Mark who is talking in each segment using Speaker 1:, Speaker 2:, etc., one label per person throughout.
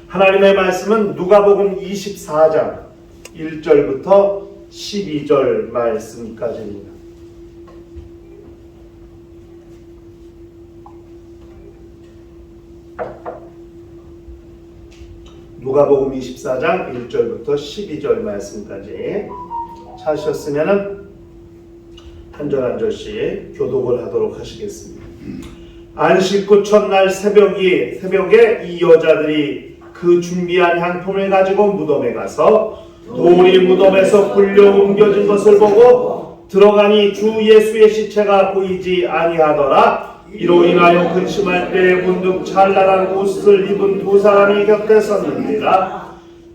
Speaker 1: 하나님의 말씀은 누가복음 24장 1절부터 12절 말씀까지입니다. 누가복음 24장 1절부터 12절 말씀까지 찾으셨으면 한 절 한 절씩 교독을 하도록 하시겠습니다. 안식 후 첫날 새벽에 이 여자들이 그 준비한 향품을 가지고 무덤에 가서 돌이 무덤에서 굴려 옮겨진 것을 보고 들어가니 주 예수의 시체가 보이지 아니하더라. 이로 인하여 근심할 때에 문득 찬란한 옷을 입은 두 사람이 곁에 섰느니라.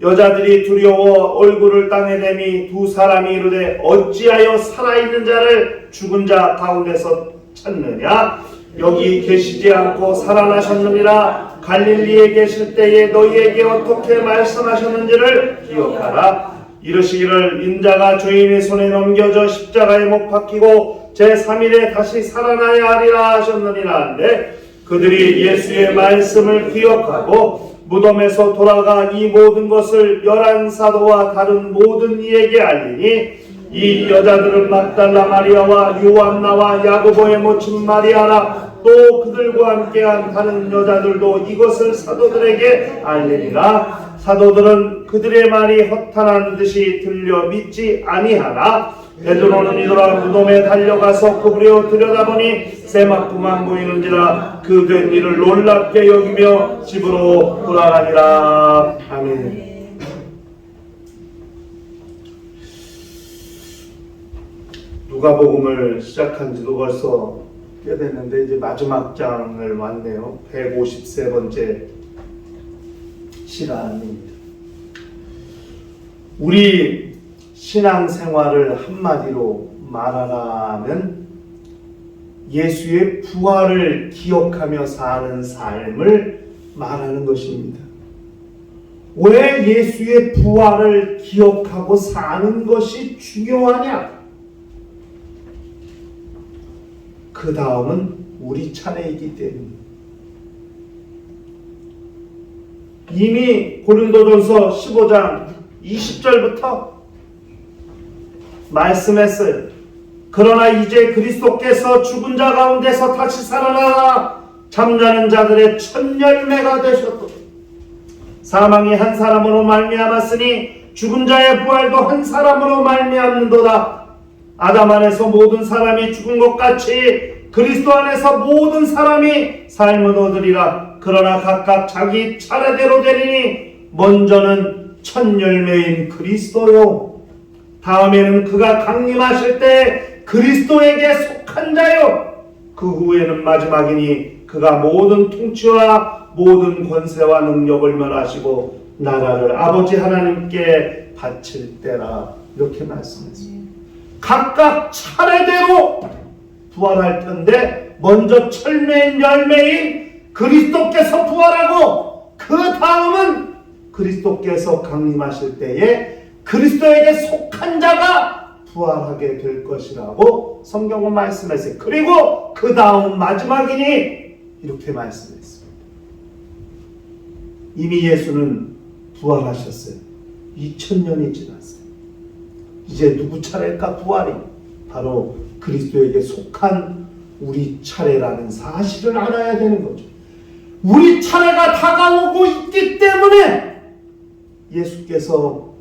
Speaker 1: 여자들이 두려워 얼굴을 땅에 대미 두 사람이 이르되 어찌하여 살아있는 자를 죽은 자 가운데서 찾느냐? 여기 계시지 않고 살아나셨느니라. 갈릴리에 계실 때에 너희에게 어떻게 말씀하셨는지를 기억하라. 이르시기를 인자가 죄인의 손에 넘겨져 십자가에 못 박히고 제3일에 다시 살아나야 하리라 하셨느니라 한데 그들이 예수의 말씀을 기억하고 무덤에서 돌아가 이 모든 것을 11사도와 다른 모든 이에게 알리니 이 여자들은 막달라 마리아와 요한나와 야고보의 모친 마리아라 또 그들과 함께한 다른 여자들도 이것을 사도들에게 알리니라. 사도들은 그들의 말이 허탄한 듯이 들려 믿지 아니하나 베드로는 이더라 무덤에 달려가서 구부려 들여다보니 세마포만 보이는지라 그 된 일을 놀랍게 여기며 집으로 돌아가니라. 아멘. 누가복음을 시작한 지도 벌써 꽤 됐는데 이제 마지막 장을 왔네요. 153번째 시간입니다. 우리 신앙생활을 한마디로 말하라면 예수의 부활을 기억하며 사는 삶을 말하는 것입니다. 왜 예수의 부활을 기억하고 사는 것이 중요하냐? 그 다음은 우리 차례이기 때문입니다. 이미 고린도전서 15장 20절부터 말씀했어요. 그러나 이제 그리스도께서 죽은 자 가운데서 다시 살아나 잠자는 자들의 첫 열매가 되셨도다. 사망이 한 사람으로 말미암았으니 죽은 자의 부활도 한 사람으로 말미암는도다. 아담 안에서 모든 사람이 죽은 것 같이 그리스도 안에서 모든 사람이 삶을 얻으리라. 그러나 각각 자기 차례대로 되리니 먼저는 첫 열매인 그리스도요 다음에는 그가 강림하실 때 그리스도에게 속한 자요 그 후에는 마지막이니 그가 모든 통치와 모든 권세와 능력을 멸하시고 나라를 아버지 하나님께 바칠 때라. 이렇게 말씀했습니다. 각각 차례대로 부활할 텐데 먼저 철매인 열매인 그리스도께서 부활하고 그 다음은 그리스도께서 강림하실 때에 그리스도에게 속한 자가 부활하게 될 것이라고 성경은 말씀했어요. 그리고 그 다음 마지막이니 이렇게 말씀했습니다. 이미 예수는 부활하셨어요. 2000년이 지났어요. 이제 누구 차례일까? 부활이 바로 그리스도에게 속한 우리 차례라는 사실을 알아야 되는 거죠. 우리 차례가 다가오고 있기 때문에 예수께서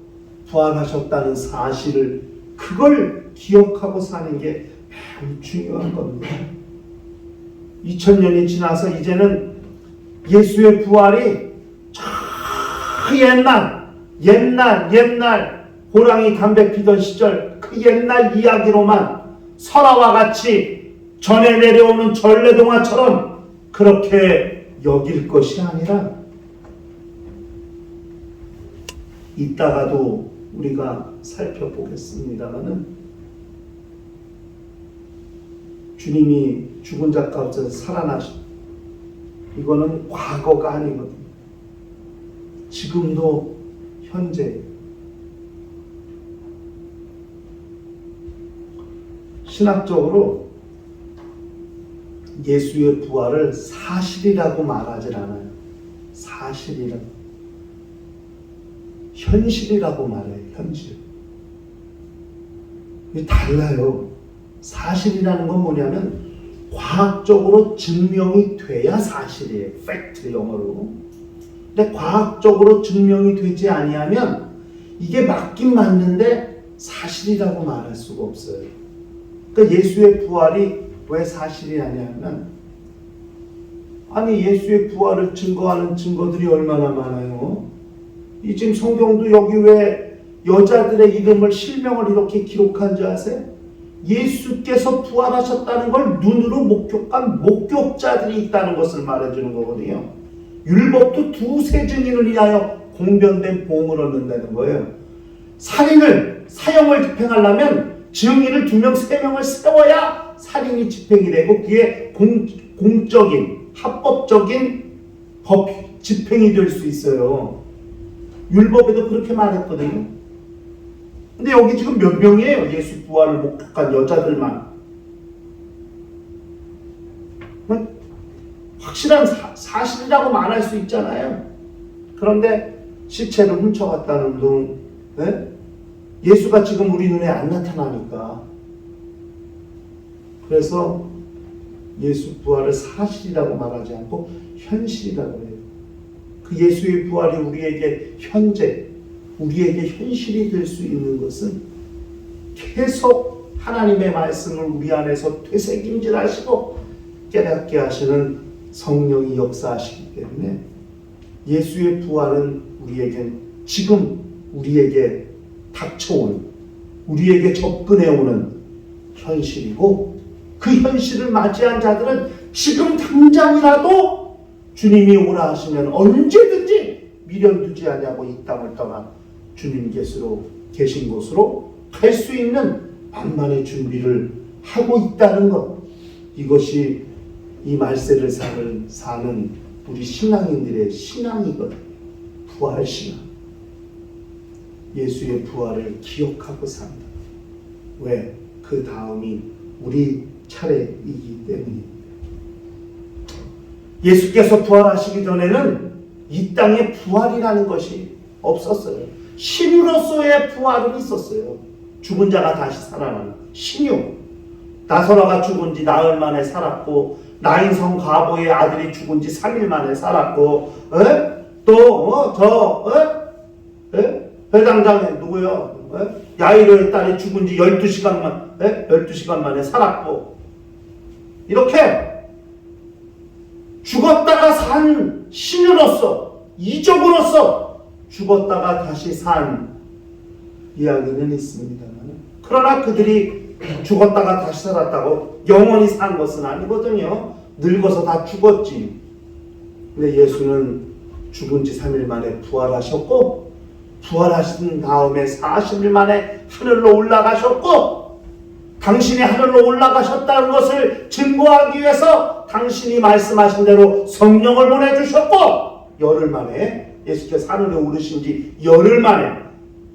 Speaker 1: 부활하셨다는 사실을 그걸 기억하고 사는 게 매우 중요한 겁니다. 2000년이 지나서 이제는 예수의 부활이 저 옛날 호랑이 담배 피던 시절 그 옛날 이야기로만 설화와 같이 전에 내려오는 전래동화처럼 그렇게 여길 것이 아니라 이따가도 우리가 살펴보겠습니다마는 주님이 죽은 자 가운데서 살아나신 이거는 과거가 아니거든요. 지금도 현재 신학적으로 예수의 부활을 사실이라고 말하지 않아요. 사실이라고, 현실이라고 말해요. 현실. 이게 달라요. 사실이라는 건 뭐냐면 과학적으로 증명이 돼야 사실이에요. 팩트 영어로. 근데 과학적으로 증명이 되지 아니하면 이게 맞긴 맞는데 사실이라고 말할 수가 없어요. 그러니까 예수의 부활이 왜 사실이 아니냐면, 아니 예수의 부활을 증거하는 증거들이 얼마나 많아요. 이 지금 성경도 여기 왜 여자들의 이름을 실명을 이렇게 기록한 줄 아세요? 예수께서 부활하셨다는 걸 눈으로 목격한 목격자들이 있다는 것을 말해주는 거거든요. 율법도 두세 증인을 위하여 공변된 보험을 얻는다는 거예요. 살인을, 사형을 집행하려면 증인을 2명, 3명을 세워야 살인이 집행이 되고 그게 공적인, 합법적인 법 집행이 될 수 있어요. 율법에도 그렇게 말했거든요. 근데 여기 지금 몇 명이에요? 예수 부활을 목격한 여자들만. 확실한 사실이라고 말할 수 있잖아요. 그런데 시체를 훔쳐갔다는 둥, 예수가 지금 우리 눈에 안 나타나니까. 그래서 예수 부활을 사실이라고 말하지 않고 현실이라고 해요. 그 예수의 부활이 우리에게 현재, 우리에게 현실이 될 수 있는 것은 계속 하나님의 말씀을 우리 안에서 되새김질하시고 깨닫게 하시는 성령이 역사하시기 때문에 예수의 부활은 우리에겐 지금 우리에게 닥쳐오는, 우리에게 접근해오는 현실이고, 그 현실을 맞이한 자들은 지금 당장이라도 주님이 오라 하시면 언제든지 미련 두지 아니하고 이 땅을 떠나 주님께서 계신 곳으로 갈 수 있는 만반의 준비를 하고 있다는 것, 이것이 이 말세를 사는 우리 신앙인들의 신앙이거든. 부활신앙. 예수의 부활을 기억하고 산다. 왜? 그 다음이 우리 차례이기 때문입니다. 예수께서 부활하시기 전에는 이 땅에 부활이라는 것이 없었어요. 신유로서의 부활은 있었어요. 죽은 자가 다시 살아나는 신유. 나사로가 죽은 지 나흘 만에 살았고, 나인성 과부의 아들이 죽은 지 3일 만에 살았고, 회당장에 누구요? 야이로의 딸이 죽은 지 12시간 만에 살았고, 이렇게 죽었다가 산 신유로서, 이적으로서 죽었다가 다시 산 이야기는 있습니다만, 그러나 그들이 죽었다가 다시 살았다고 영원히 산 것은 아니거든요. 늙어서 다 죽었지. 근데 예수는 죽은 지 3일 만에 부활하셨고, 부활하신 다음에 40일 만에 하늘로 올라가셨고, 당신이 하늘로 올라가셨다는 것을 증거하기 위해서 당신이 말씀하신 대로 성령을 보내주셨고, 열흘 만에 예수께서 하늘에 오르신 지 열흘 만에,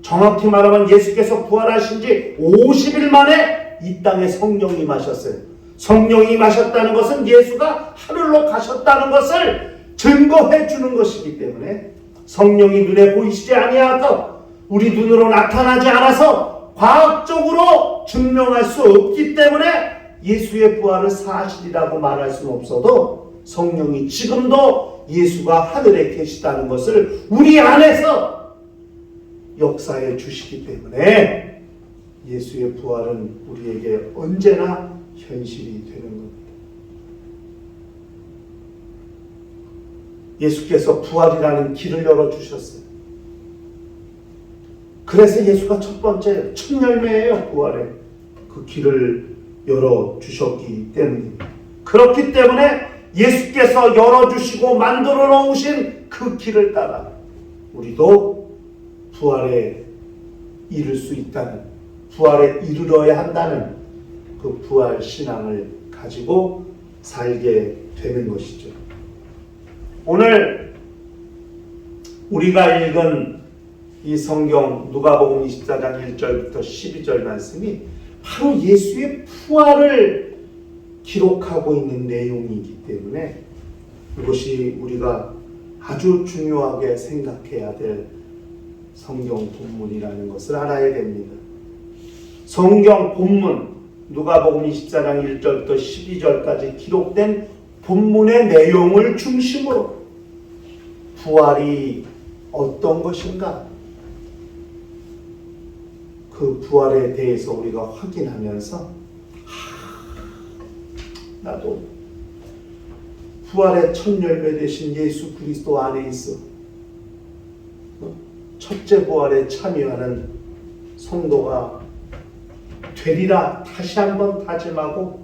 Speaker 1: 정확히 말하면 예수께서 부활하신 지 50일 만에 이 땅에 성령이 임하셨어요. 성령이 임하셨다는 것은 예수가 하늘로 가셨다는 것을 증거해 주는 것이기 때문에, 성령이 눈에 보이시지 아니하고 우리 눈으로 나타나지 않아서 과학적으로 증명할 수 없기 때문에 예수의 부활을 사실이라고 말할 수는 없어도, 성령이 지금도 예수가 하늘에 계시다는 것을 우리 안에서 역사해 주시기 때문에 예수의 부활은 우리에게 언제나 현실이 되는 겁니다. 예수께서 부활이라는 길을 열어주셨어요. 그래서 예수가 첫 번째, 첫 열매예요. 부활의 그 길을 열어주셨기 때문입니다. 그렇기 때문에 예수께서 열어주시고 만들어 놓으신 그 길을 따라 우리도 부활에 이를 수 있다는, 부활에 이르러야 한다는 그 부활 신앙을 가지고 살게 되는 것이죠. 오늘 우리가 읽은 이 성경 누가복음 24장 1절부터 12절 말씀이 바로 예수의 부활을 기록하고 있는 내용이기 때문에 이것이 우리가 아주 중요하게 생각해야 될 성경 본문이라는 것을 알아야 됩니다. 성경 본문 누가복음 24장 1절부터 12절까지 기록된 본문의 내용을 중심으로 부활이 어떤 것인가, 그 부활에 대해서 우리가 확인하면서 나도 부활의 첫 열매 되신 예수 그리스도 안에 있어 첫째 부활에 참여하는 성도가 되리라 다시 한번 다짐하고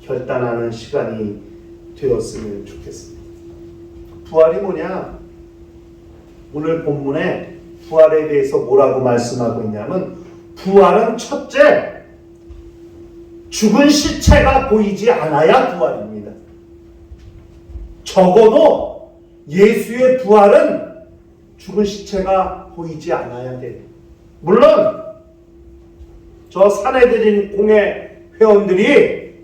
Speaker 1: 결단하는 시간이 되었으면 좋겠습니다. 부활이 뭐냐? 오늘 본문에 부활에 대해서 뭐라고 말씀하고 있냐면, 부활은 첫째, 죽은 시체가 보이지 않아야 부활입니다. 적어도 예수의 부활은 죽은 시체가 보이지 않아야 돼요. 물론 저 산에 들인 공회 회원들이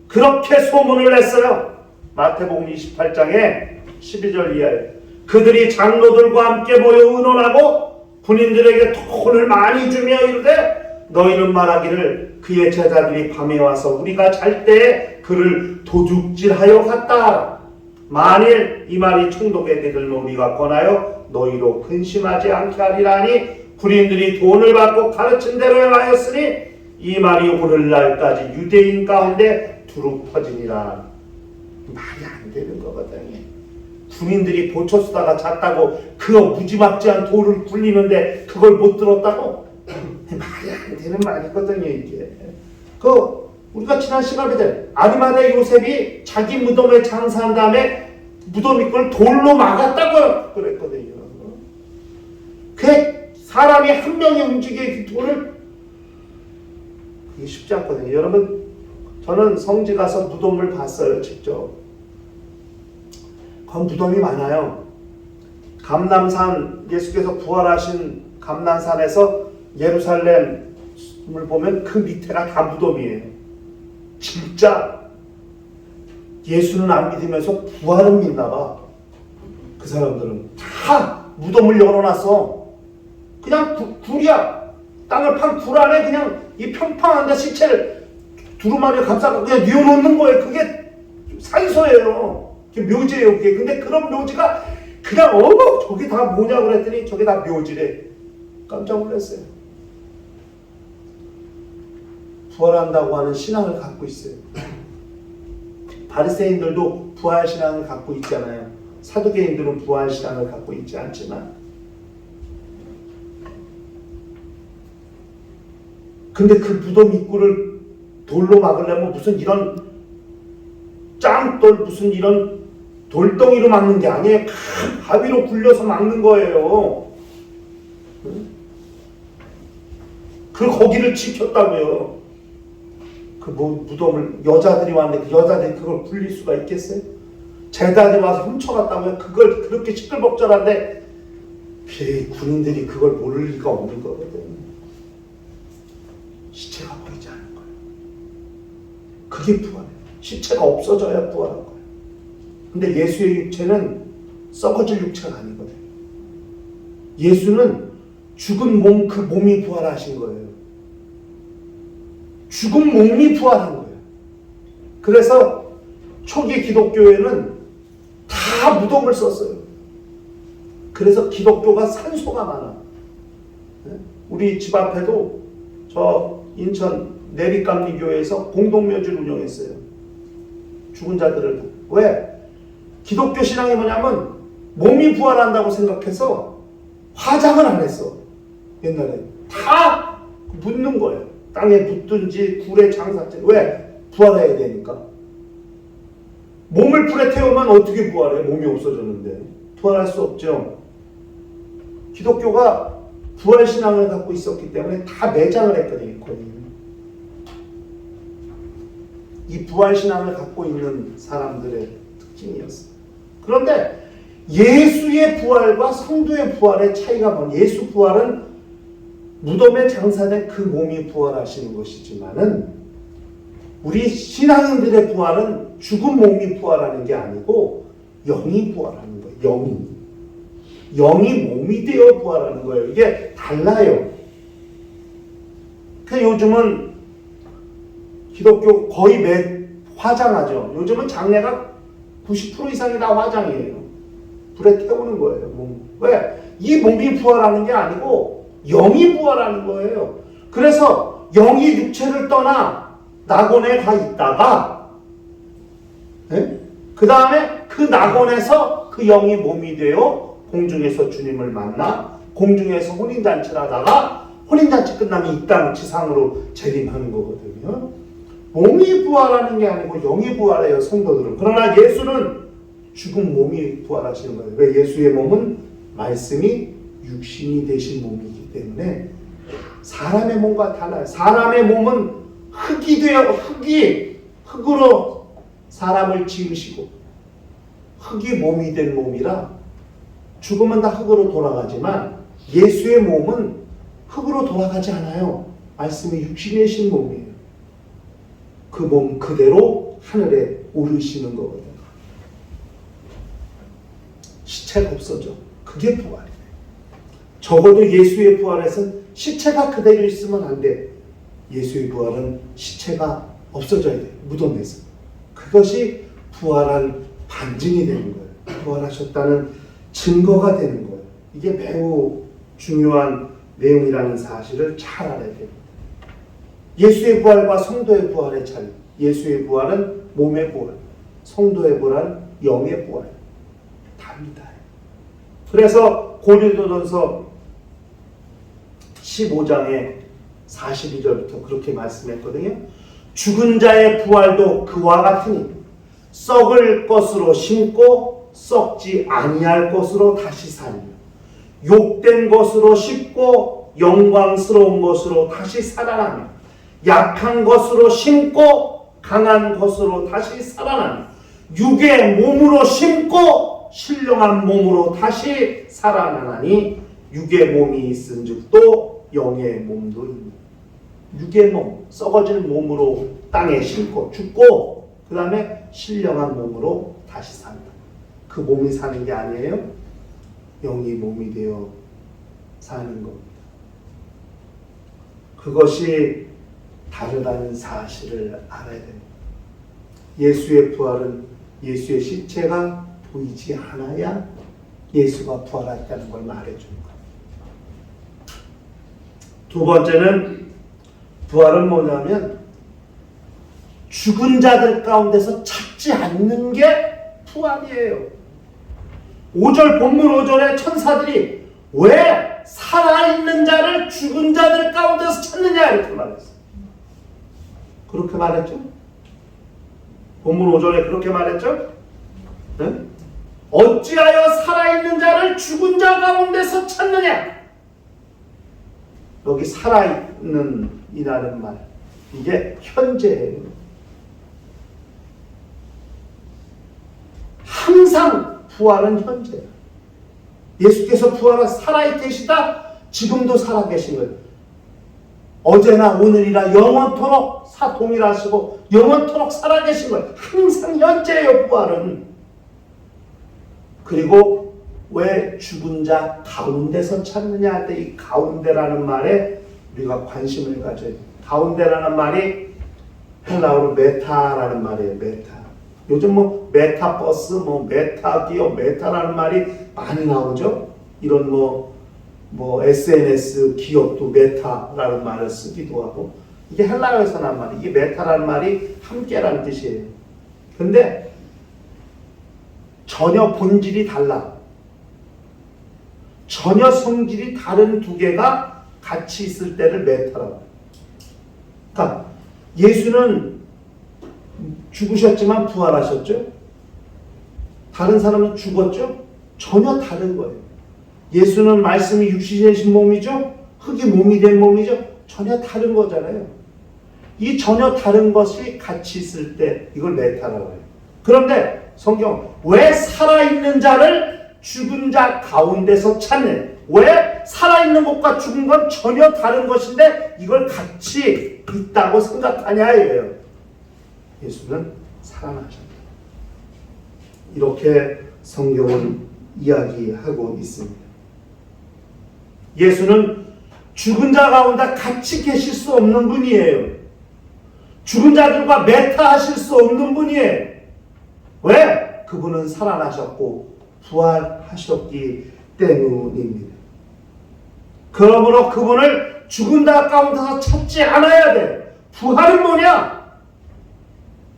Speaker 1: 그렇게 소문을 냈어요. 마태복음 28장에 12절 이하에 그들이 장로들과 함께 모여 의논하고 군인들에게 돈을 많이 주며 이르되 너희는 말하기를 그의 제자들이 밤에 와서 우리가 잘 때에 그를 도둑질하여 갔다. 만일 이 말이 총독에게 들면 우리가 권하여 너희로 근심하지 않게 하리라니 군인들이 돈을 받고 가르친 대로 행하였으니 이 말이 오늘날까지 유대인 가운데 두루 퍼지니라. 말이 안 되는 거거든요. 군인들이 보초 쓰다가 잤다고 그거 무지막지한 돌을 굴리는데 그걸 못 들었다고? 말이 안 되는 말이거든요 이게. 우리가 지난 시간에 아리마대 요셉이 자기 무덤에 장사한 다음에 무덤 입구를 돌로 막았다고 그랬거든요. 그 사람이 한 명이 움직이게 돌을, 그게 쉽지 않거든요. 여러분, 저는 성지 가서 무덤을 봤어요, 직접. 거기 무덤이 많아요. 감람산, 예수께서 부활하신 감람산에서 예루살렘을 보면 그 밑에가 다 무덤이에요. 진짜 예수는 안 믿으면서 부활은 믿나 봐. 그 사람들은 다 무덤을 열어놨어. 그냥 굴이야. 땅을 판 굴 안에 그냥 이 평평한 데 시체를 두루마리를 감싸고 그냥 뉘어놓는 거예요. 그게 산소예요. 그게 묘지예요. 그게. 근데 그런 묘지가 그냥 저게 다 뭐냐고 그랬더니 저게 다 묘지래. 깜짝 놀랐어요. 부활한다고 하는 신앙을 갖고 있어요. 바리새인들도 부활 신앙을 갖고 있잖아요. 사두개인들은 부활 신앙을 갖고 있지 않지만, 근데 그 무덤 입구를 돌로 막으려면 무슨 이런 짱돌, 무슨 이런 돌덩이로 막는 게 아니에요. 큰 바위로 굴려서 막는 거예요. 그 거기를 지켰다고요. 그 무덤을 여자들이 왔는데 그 여자들이 그걸 굴릴 수가 있겠어요? 제자들이 와서 훔쳐갔다고요. 그걸 그렇게 시끌벅적한데 군인들이 그걸 모를 리가 없는 거거든요. 시체가 보이지 않는 거예요. 그게 부활이에요. 시체가 없어져야 부활한 거예요. 근데 예수의 육체는 썩어질 육체가 아니거든요. 예수는 죽은 몸, 그 몸이 부활하신 거예요. 죽은 몸이 부활한 거예요. 그래서 초기 기독교에는 다 무덤을 썼어요. 그래서 기독교가 산소가 많아. 우리 집 앞에도 저 인천 내리감리교회에서 공동묘지를 운영했어요. 죽은 자들을. 왜? 기독교 신앙이 뭐냐면 몸이 부활한다고 생각해서 화장을 안 했어. 옛날에 다 묻는 거예요. 땅에 묻든지 굴에 장사든지. 왜? 부활해야 되니까. 몸을 불에 태우면 어떻게 부활해? 몸이 없어졌는데 부활할 수 없죠. 기독교가 부활신앙을 갖고 있었기 때문에 다 매장을 했거든요. 이 부활신앙을 갖고 있는 사람들의 특징이었어요. 그런데 예수의 부활과 성도의 부활의 차이가 뭐냐? 예수 부활은 무덤에 장사된 그 몸이 부활하시는 것이지만은 우리 신앙인들의 부활은 죽은 몸이 부활하는 게 아니고 영이 부활하는 거예요. 영이. 영이 몸이 되어 부활하는 거예요. 이게 달라요. 그 요즘은 기독교 거의 화장하죠. 요즘은 장례가 90% 이상이 다 화장이에요. 불에 태우는 거예요. 몸. 왜? 이 몸이 부활하는 게 아니고 영이 부활하는 거예요. 그래서 영이 육체를 떠나 낙원에 가 있다가 그 다음에 그 낙원에서 그 영이 몸이 되어 공중에서 주님을 만나 공중에서 혼인잔치를 하다가 혼인잔치 끝나면 이 땅 지상으로 재림하는 거거든요. 몸이 부활하는 게 아니고 영이 부활해요, 성도들은. 그러나 예수는 죽은 몸이 부활하시는 거예요. 왜? 예수의 몸은 말씀이 육신이 되신 몸이기 때문에 사람의 몸과 달라요. 사람의 몸은 흙이 되어 흙으로 사람을 지으시고 흙이 몸이 된 몸이라 죽으면 다 흙으로 돌아가지만 예수의 몸은 흙으로 돌아가지 않아요. 말씀이 육신이 되신 몸이에요. 그 몸 그대로 하늘에 오르시는 거거든요. 시체가 없어져. 그게 부활이에요. 적어도 예수의 부활에서는 시체가 그대로 있으면 안 돼. 예수의 부활은 시체가 없어져야 돼. 무덤에서. 그것이 부활한 반증이 되는 거예요. 부활하셨다는 증거가 되는 거예요. 이게 매우 중요한 내용이라는 사실을 잘 알아야 돼요. 예수의 부활과 성도의 부활의 차이. 예수의 부활은 몸의 부활, 성도의 부활은 영의 부활. 답니다. 그래서 고린도전서 15장에 42절부터 그렇게 말씀했거든요. 죽은 자의 부활도 그와 같으니 썩을 것으로 심고 썩지 아니할 것으로 다시 살며 욕된 것으로 씹고 영광스러운 것으로 다시 살아나며 약한 것으로 심고 강한 것으로 다시 살아나며 육의 몸으로 심고 신령한 몸으로 다시 살아나나니 육의 몸이 있은즉 또 영의 몸도 있니. 육의 몸, 썩어질 몸으로 땅에 심고 죽고 그 다음에 신령한 몸으로 다시 산다. 그 몸이 사는 게 아니에요. 영이 몸이 되어 사는 겁니다. 그것이 다르다는 사실을 알아야 됩니다. 예수의 부활은 예수의 시체가 보이지 않아야 예수가 부활했다는 걸 말해주는 거예요. 두 번째는 부활은 뭐냐면 죽은 자들 가운데서 찾지 않는 게 부활이에요. 5절 본문 5절에 천사들이 왜 살아있는 자를 죽은 자들 가운데서 찾느냐 이렇게 말했어요. 그렇게 말했죠? 본문 5절에 그렇게 말했죠? 네? 어찌하여 살아있는 자를 죽은 자 가운데서 찾느냐? 여기 살아있는 이라는 말, 이게 현재예요. 항상 부활은 현재예요. 예수께서 부활하 살아계시다. 지금도 살아계신 거예요. 어제나 오늘이나 영원토록 동일하시고 영원토록 살아계신 거예요. 항상 현재예요, 부활은. 그리고 왜 죽은 자 가운데서 찾느냐 할 때 이 가운데라는 말에 우리가 관심을 가져야 돼요. 가운데라는 말이 헬라어로 메타라는 말이에요. 메타. 요즘 뭐 메타버스, 뭐 메타기업, 메타라는 말이 많이 나오죠. 이런 뭐 SNS 기업도 메타라는 말을 쓰기도 하고, 이게 헬라어에서 난 말이, 이게 메타라는 말이 함께라는 뜻이에요. 근데 전혀 본질이 달라. 전혀 성질이 다른 두 개가 같이 있을 때를 메타라고 해요. 그러니까 예수는 죽으셨지만 부활하셨죠? 다른 사람은 죽었죠? 전혀 다른 거예요. 예수는 말씀이 육신이 되신 몸이죠? 흙이 몸이 된 몸이죠? 전혀 다른 거잖아요. 이 전혀 다른 것이 같이 있을 때 이걸 메타라고 해요. 그런데 성경 왜 살아있는 자를 죽은 자 가운데서 찾는, 왜 살아있는 것과 죽은 건 전혀 다른 것인데 이걸 같이 있다고 생각하냐 이거예요. 예수는 살아나셨다. 이렇게 성경은 이야기하고 있습니다. 예수는 죽은 자 가운데 같이 계실 수 없는 분이에요. 죽은 자들과 매타하실 수 없는 분이에요. 왜? 그분은 살아나셨고 부활하셨기 때문입니다. 그러므로 그분을 죽은 자 가운데서 찾지 않아야 돼. 부활은 뭐냐?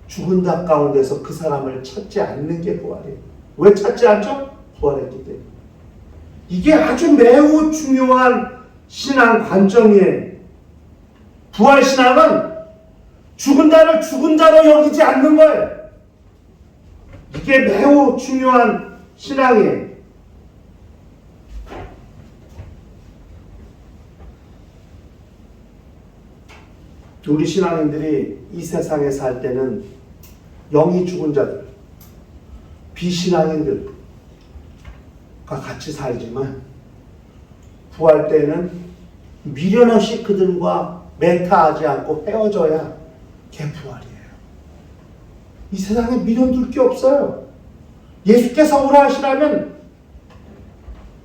Speaker 1: 죽은 자 가운데서 그 사람을 찾지 않는 게 부활이에요. 왜 찾지 않죠? 부활했기 때문에. 이게 아주 매우 중요한 신앙 관점이에요. 부활신앙은 죽은 자를 죽은 자로 여기지 않는 거예요. 이게 매우 중요한 신앙이에요. 우리 신앙인들이 이 세상에 살 때는 영이 죽은 자들, 비신앙인들과 같이 살지만 부활 때는 미련 없이 그들과 매타하지 않고 헤어져야 그게 부활이에요. 이 세상에 미련 둘 게 없어요. 예수께서 오라 하시라면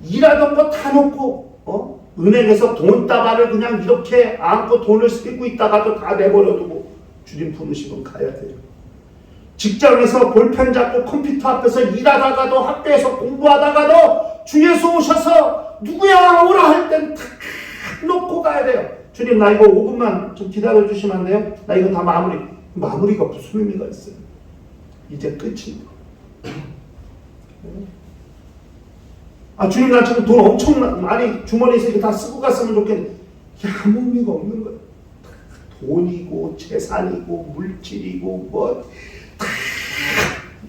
Speaker 1: 일하던 거 다 놓고 은행에서 돈다발을 그냥 이렇게 안고 돈을 쓰고 있다가도 다 내버려두고 주님 부르시면 가야 돼요. 직장에서 볼펜 잡고 컴퓨터 앞에서 일하다가도 학교에서 공부하다가도 주 예수 오셔서 누구야 오라 할 땐 다 놓고 가야 돼요. 주님 나 이거 5분만 좀 기다려주시면 안 돼요? 나 이거 다 마무리가 무슨 의미가 있어요? 이제 끝입니다. 주님 나 지금 돈 엄청 많이 주머니에서 이렇게 다 쓰고 갔으면 좋겠는데 이게 아무 의미가 없는 거예요. 돈이고 재산이고 물질이고 뭐 다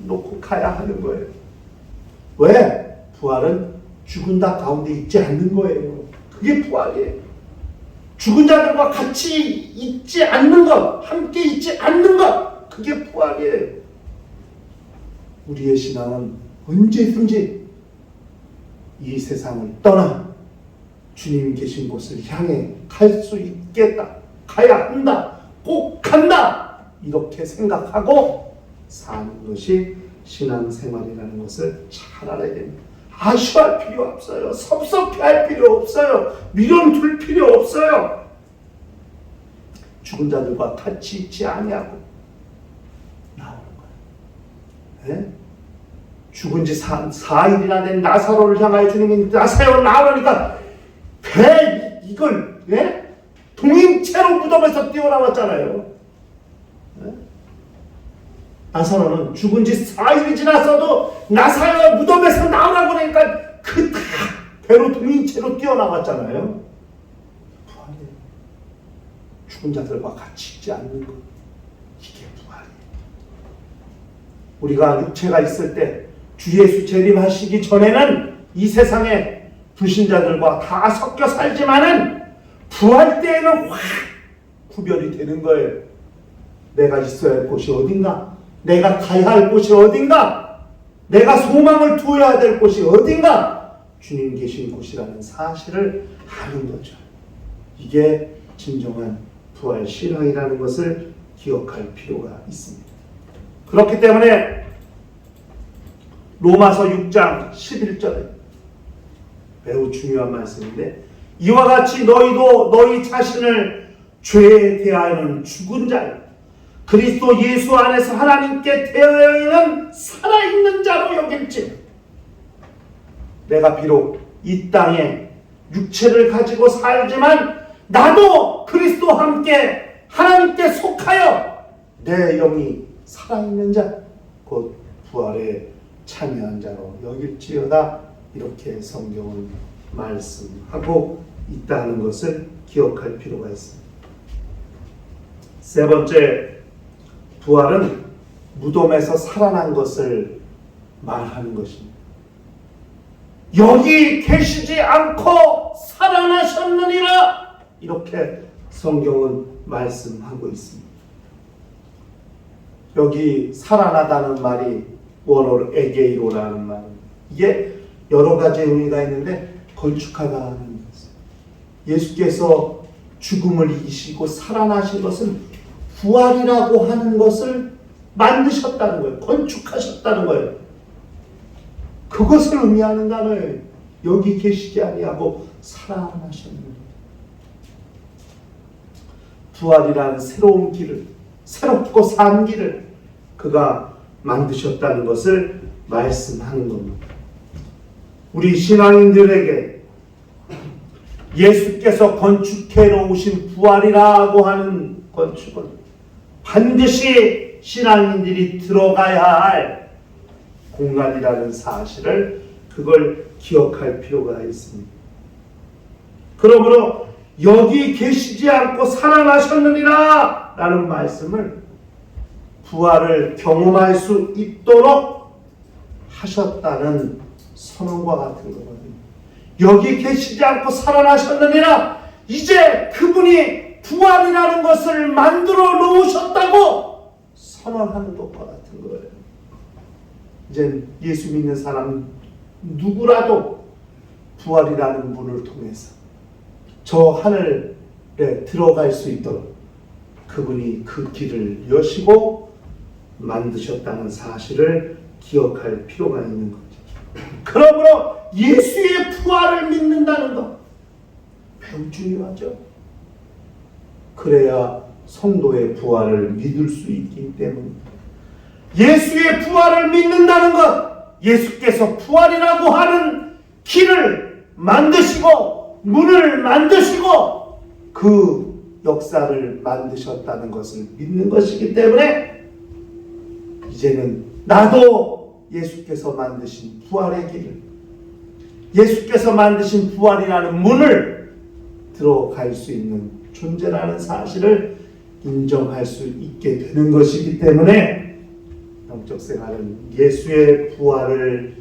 Speaker 1: 놓고 가야 하는 거예요. 왜? 부활은 죽은 자 가운데 있지 않는 거예요. 그게 부활이에요. 죽은 자들과 같이 있지 않는 것, 함께 있지 않는 것, 그게 부활이에요. 우리의 신앙은 언제든지 이 세상을 떠나 주님 계신 곳을 향해 갈 수 있겠다. 가야 한다. 꼭 간다. 이렇게 생각하고 사는 것이 신앙생활이라는 것을 잘 알아야 됩니다. 아쉬워할 필요 없어요. 섭섭해할 필요 없어요. 미련 둘 필요 없어요. 죽은 자들과 같이 있지 아니하고 나오는 거예요. 네? 죽은 지 4일이나 된 나사로를 향하여 주님이 나사로 나오니까 이걸 동인체로 무덤에서 뛰어나왔잖아요. 네? 나사로는 죽은 지 4일이 지났어도 나사로 무덤에서 나오라고 그러니까 그 다 배로 동인체로 뛰어나왔잖아요. 부활이에요. 죽은 자들과 같이 있지 않는 것, 이게 부활이에요. 우리가 육체가 있을 때 주 예수 재림하시기 전에는 이 세상에 불신자들과 다 섞여 살지만은 부활 때에는 확 구별이 되는 거예요. 내가 있어야 할 곳이 어딘가? 내가 가야 할 곳이 어딘가? 내가 소망을 두어야 될 곳이 어딘가? 주님 계신 곳이라는 사실을 아는 거죠. 이게 진정한 부활 신앙이라는 것을 기억할 필요가 있습니다. 그렇기 때문에 로마서 6장 11절에 매우 중요한 말씀인데 이와 같이 너희도 너희 자신을 죄에 대하여는 죽은 자요 그리스도 예수 안에서 하나님께 대하여는 살아있는 자로 여길지 내가 비록 이 땅에 육체를 가지고 살지만 나도 그리스도와 함께 하나님께 속하여 내 영이 살아있는 자 곧 부활에 참여한 자로 여길지어다 이렇게 성경은 말씀하고 있다는 것을 기억할 필요가 있습니다. 세 번째, 부활은 무덤에서 살아난 것을 말하는 것입니다. 여기 계시지 않고 살아나셨느니라 이렇게 성경은 말씀하고 있습니다. 여기 살아나다는 말이 원어로 에게이로라는 말입니다. 이게 여러 가지 의미가 있는데 건축하다는 것입니다. 예수께서 죽음을 이기시고 살아나신 것은 부활이라고 하는 것을 만드셨다는 거예요. 건축하셨다는 거예요. 그것을 의미하는 단어예요. 여기 계시지 아니하고 살아나셨느니라. 부활이라는 새로운 길을, 새롭고 산 길을 그가 만드셨다는 것을 말씀하는 겁니다. 우리 신앙인들에게 예수께서 건축해 놓으신 부활이라고 하는 건축은 반드시 신앙인들이 들어가야 할 공간이라는 사실을 그걸 기억할 필요가 있습니다. 그러므로 여기 계시지 않고 살아나셨느니라 라는 말씀을 부활을 경험할 수 있도록 하셨다는 선언과 같은 거거든요. 여기 계시지 않고 살아나셨느니라, 이제 그분이 부활이라는 것을 만들어 놓으셨다고 선언하는 것과 같은 거예요. 이제 예수 믿는 사람 누구라도 부활이라는 문을 통해서 저 하늘에 들어갈 수 있도록 그분이 그 길을 여시고 만드셨다는 사실을 기억할 필요가 있는 거죠. 그러므로 예수의 부활을 믿는다는 것 매우 중요하죠. 그래야 성도의 부활을 믿을 수 있기 때문입니다. 예수의 부활을 믿는다는 것, 예수께서 부활이라고 하는 길을 만드시고 문을 만드시고 그 역사를 만드셨다는 것을 믿는 것이기 때문에 이제는 나도 예수께서 만드신 부활의 길을, 예수께서 만드신 부활이라는 문을 들어갈 수 있는 존재라는 사실을 인정할 수 있게 되는 것이기 때문에 영적 생활은 예수의 부활을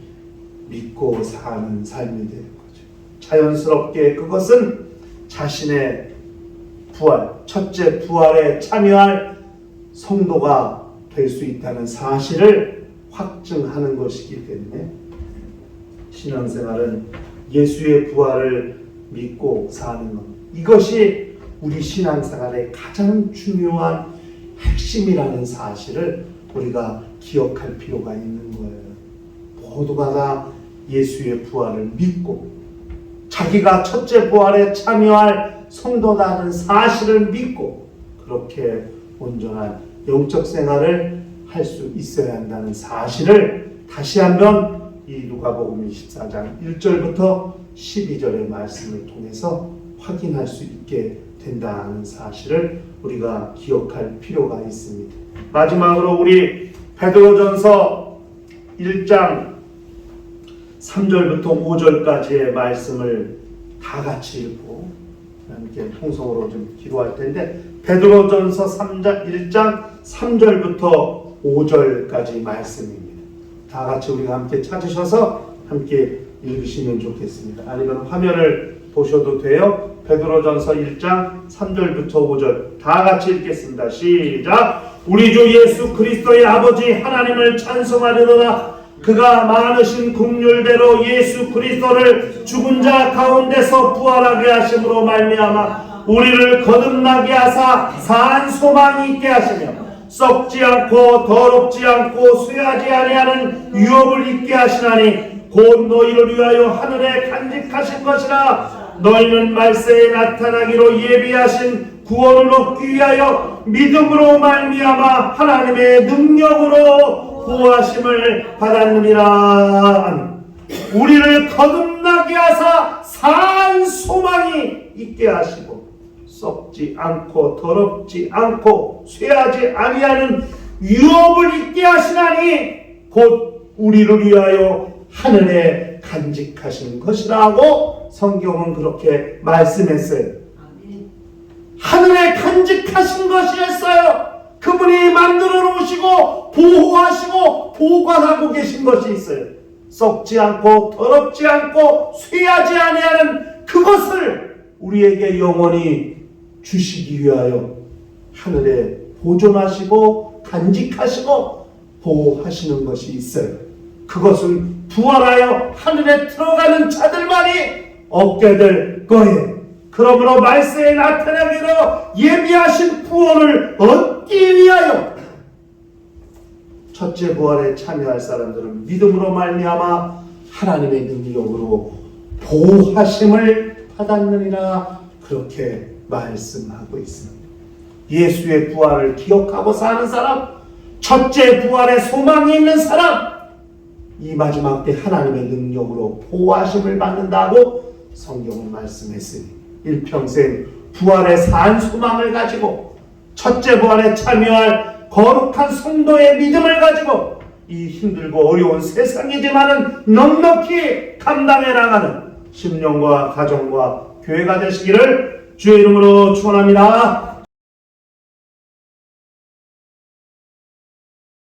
Speaker 1: 믿고 사는 삶이 되는 거죠. 자연스럽게 그것은 자신의 부활, 첫째 부활에 참여할 성도가 될 수 있다는 사실을 확증하는 것이기 때문에 신앙생활은 예수의 부활을 믿고 사는 것, 이것이 우리 신앙생활의 가장 중요한 핵심이라는 사실을 우리가 기억할 필요가 있는 거예요. 모두가 다 예수의 부활을 믿고 자기가 첫째 부활에 참여할 성도라는 사실을 믿고 그렇게 온전한 영적 생활을 할 수 있어야 한다는 사실을 다시 한번 이 누가복음 24장 1절부터 12절의 말씀을 통해서 확인할 수 있게 된다는 사실을 우리가 기억할 필요가 있습니다. 마지막으로 우리 베드로전서 1장 3절부터 5절까지의 말씀을 다 같이 읽고 함께 통성으로 좀 기도할 텐데, 베드로전서 1장 3절부터 5절까지 말씀입니다. 다 같이 우리가 함께 찾으셔서 함께 읽으시면 좋겠습니다. 아니면 화면을 보셔도 돼요. 베드로전서 1장 3절부터 5절 다 같이 읽겠습니다. 시작! 우리 주 예수 그리스도의 아버지 하나님을 찬송하리로다. 그가 많으신 긍휼대로 예수 그리스도를 죽은 자 가운데서 부활하게 하심으로 말미암아 우리를 거듭나게 하사 산 소망이 있게 하시며 썩지 않고 더럽지 않고 쇠하지 아니하는 유업을 있게 하시나니 곧 너희를 위하여 하늘에 간직하신 것이라. 너희는 말세에 나타나기로 예비하신 구원을 얻기 위하여 믿음으로 말미암아 하나님의 능력으로 구하심을 받았느니라. 우리를 거듭나게 하사 산 소망이 있게 하시고 썩지 않고 더럽지 않고 쇠하지 아니하는 유업을 있게 하시나니 곧 우리를 위하여 하늘에 간직하신 것이라고 성경은 그렇게 말씀했어요. 하늘에 간직하신 것이었어요. 그분이 만들어 놓으시고 보호하시고 보관하고 계신 것이 있어요. 썩지 않고 더럽지 않고 쇠하지 아니하는 그것을 우리에게 영원히 주시기 위하여 하늘에 보존하시고 간직하시고 보호하시는 것이 있어요. 그것은 부활하여 하늘에 들어가는 자들만이 얻게 될 거예요. 그러므로 말세에 나타나기로 예비하신 구원을 얻기 위하여 첫째 부활에 참여할 사람들은 믿음으로 말미암아 하나님의 능력으로 보호하심을 받았느니라 그렇게 말씀하고 있습니다. 예수의 부활을 기억하고 사는 사람, 첫째 부활의 소망이 있는 사람, 이 마지막 때 하나님의 능력으로 보호하심을 받는다고 성경은 말씀했으니 일평생 부활의 산 소망을 가지고 첫째 부활에 참여할 거룩한 성도의 믿음을 가지고 이 힘들고 어려운 세상이지만은 넉넉히 감당해 나가는 심령과 가정과 교회가 되시기를 주의 이름으로 축원합니다.